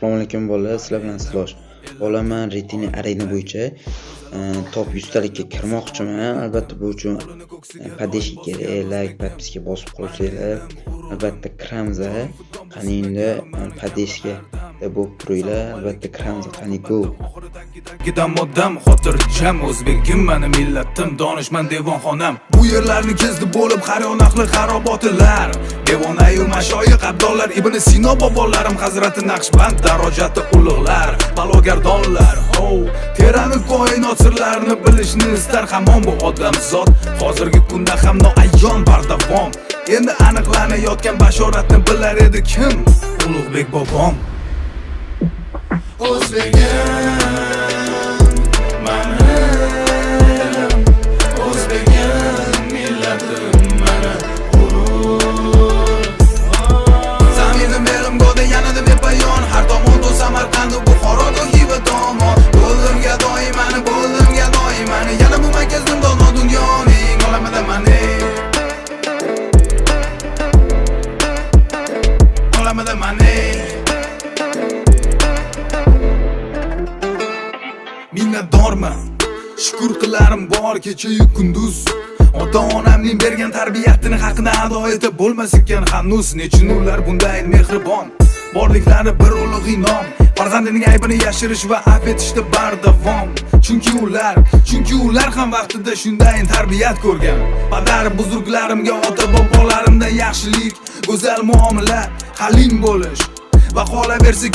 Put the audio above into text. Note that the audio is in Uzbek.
Assalomu alaykum bolalar, sizlar bilan Slosh. Bolaman Retini Arena bo'yicha top 100 talikka kirmoqchiman. Albatta bu uchun podeshka kerak, like podpiska bosib qo'ysanglar. Albatta Kramza, qani endi podeshka deb bo'lib turinglar. Albatta Kramza qani go. Gidam odam xotirjam o'zbegim meni millatim donishmand devonxonam. Bu yerlarni kezdi bo'lib xaronaxli xarobotilar. Devonayu mashoyiq abdollar Ibn Sino bobolarim Hazrati Naqshband darajati ulug'lar, balogardonlar. Terani koinot sirlarini bilishni istar hamon bu odam zot. Hozirgi kunda ham noayyon bardavom. Endi aniqlanayotgan bashoratni bilar edi kim? Ulug'bek bobom. O'zbegim minnatdorman, shukur qilarim bor kecha-yu kunduz. Ota-onamning bergan tarbiyatini haqini ado etib bo'lmas ekan hanuz. Nechun ular bunday mehribon, borliklari bir ulug' inom. Farzandining aybini yashirish va afv etishda bardavom. Chunki ular ham vaqtida shunday tarbiyat ko'rgan. Padar buzurglarimga, ota bobolarimdan yaxshilik, go'zal muomala, halim bo'lish va qolaversa